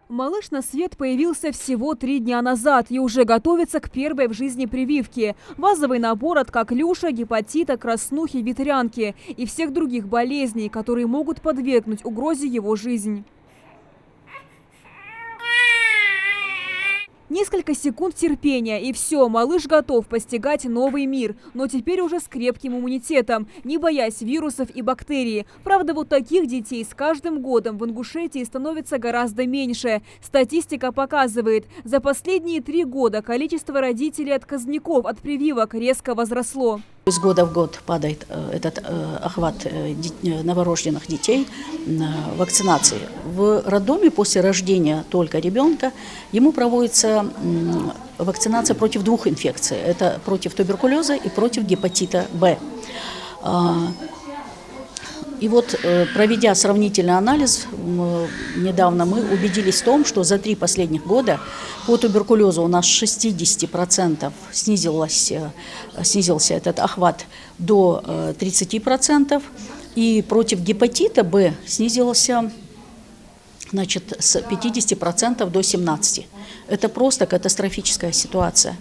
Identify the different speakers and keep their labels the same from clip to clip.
Speaker 1: Малыш на свет появился всего 3 дня назад и уже готовится к первой в жизни прививке. Базовый набор от коклюша, гепатита, краснухи, ветрянки и всех других болезней, которые могут подвергнуть угрозе его жизнь. Несколько секунд терпения, и все, малыш готов постигать новый мир, но теперь уже с крепким иммунитетом, не боясь вирусов и бактерий. Правда, вот таких детей с каждым годом в Ингушетии становится гораздо меньше. Статистика показывает, за последние 3 года количество родителей-отказников от прививок резко возросло.
Speaker 2: Из года в год падает этот охват новорожденных детей вакцинации. В роддоме после рождения только ребенка ему проводится вакцинация против 2 инфекций. Это против туберкулеза и против гепатита Б. И вот, проведя сравнительный анализ, недавно мы убедились в том, что за 3 последних года по туберкулезу у нас с 60% снизился этот охват до 30%, и против гепатита Б снизился, значит, с 50% до 17%. Это просто катастрофическая ситуация.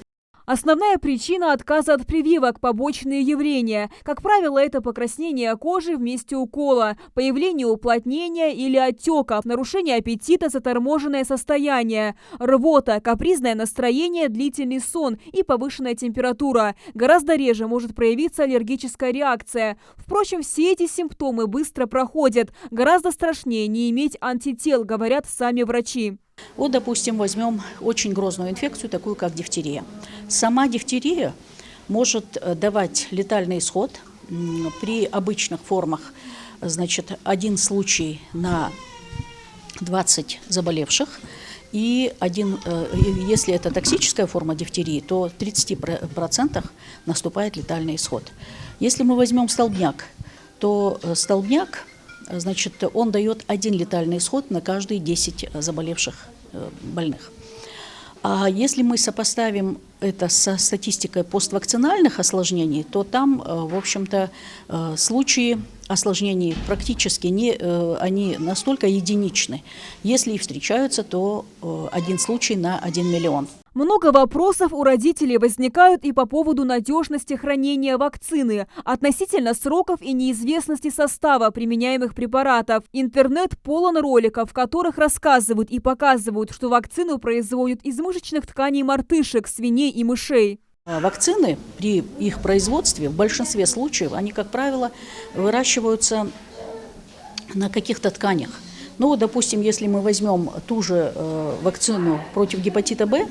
Speaker 1: Основная причина отказа от прививок – побочные явления. Как правило, это покраснение кожи в месте укола, появление уплотнения или отека, нарушение аппетита, заторможенное состояние, рвота, капризное настроение, длительный сон и повышенная температура. Гораздо реже может проявиться аллергическая реакция. Впрочем, все эти симптомы быстро проходят. Гораздо страшнее не иметь антител, говорят сами врачи.
Speaker 2: Вот, допустим, возьмем очень грозную инфекцию, такую как дифтерия. Сама дифтерия может давать летальный исход. При обычных формах, значит, 1 случай на 20 заболевших. И если это токсическая форма дифтерии, то в 30% наступает летальный исход. Если мы возьмем столбняк, то столбняк, значит, он дает 1 летальный исход на каждые 10 заболевших больных. А если мы сопоставим это со статистикой поствакцинальных осложнений, то там, в общем-то, случаи осложнений практически они настолько единичны. Если и встречаются, то 1 случай на 1 миллион.
Speaker 1: Много вопросов у родителей возникают и по поводу надежности хранения вакцины, относительно сроков и неизвестности состава применяемых препаратов. Интернет полон роликов, в которых рассказывают и показывают, что вакцину производят из мышечных тканей мартышек, свиней и мышей.
Speaker 2: Вакцины при их производстве в большинстве случаев, они, как правило, выращиваются на каких-то тканях. Ну, допустим, если мы возьмем ту же вакцину против гепатита Б,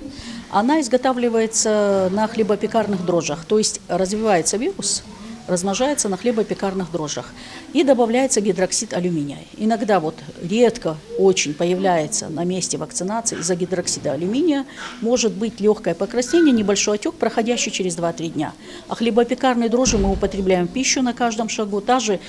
Speaker 2: она изготавливается на хлебопекарных дрожжах, то есть развивается вирус, размножается на хлебопекарных дрожжах и добавляется гидроксид алюминия. Иногда вот редко очень появляется на месте вакцинации из-за гидроксида алюминия, может быть легкое покраснение, небольшой отек, проходящий через 2-3 дня. А хлебопекарные дрожжи мы употребляем в пищу на каждом шагу. Та же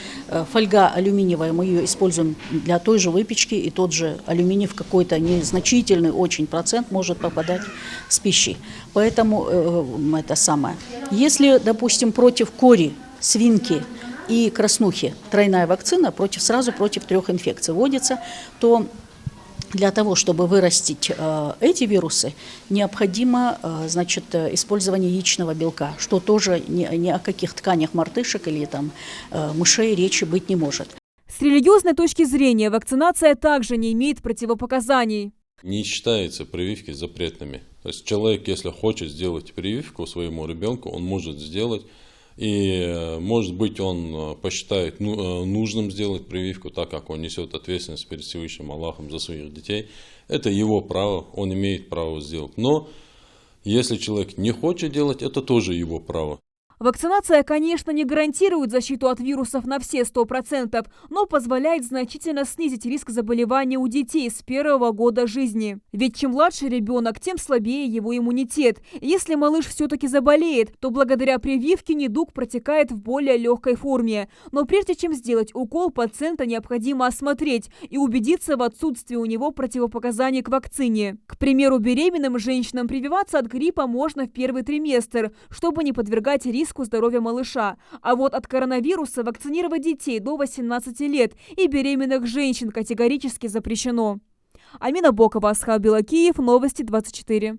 Speaker 2: фольга алюминиевая, мы ее используем для той же выпечки, и тот же алюминий в какой-то незначительный очень процент может попадать с пищей. Поэтому это самое. Если, допустим, против кори, свинки и краснухи тройная вакцина сразу против 3 инфекций вводится, то для того, чтобы вырастить эти вирусы, необходимо, значит, использование яичного белка, что тоже ни о каких тканях мартышек или там мышей речи быть не может.
Speaker 1: С религиозной точки зрения вакцинация также не имеет противопоказаний.
Speaker 3: Не считаются прививки запретными. То есть человек, если хочет сделать прививку своему ребенку, он может сделать. И, может быть, он посчитает нужным сделать прививку, так как он несет ответственность перед Всевышним Аллахом за своих детей. Это его право, он имеет право сделать. Но если человек не хочет делать, это тоже его право.
Speaker 1: Вакцинация, конечно, не гарантирует защиту от вирусов на все 100%, но позволяет значительно снизить риск заболевания у детей с 1-го года жизни. Ведь чем младше ребенок, тем слабее его иммунитет. Если малыш все-таки заболеет, то благодаря прививке недуг протекает в более легкой форме. Но прежде чем сделать укол, пациента необходимо осмотреть и убедиться в отсутствии у него противопоказаний к вакцине. К примеру, беременным женщинам прививаться от гриппа можно в 1-й триместр, чтобы не подвергать риску риску здоровья малыша. А вот от коронавируса вакцинировать детей до 18 лет и беременных женщин категорически запрещено. Амина Бокова, Асхат Белакиев, Новости 24.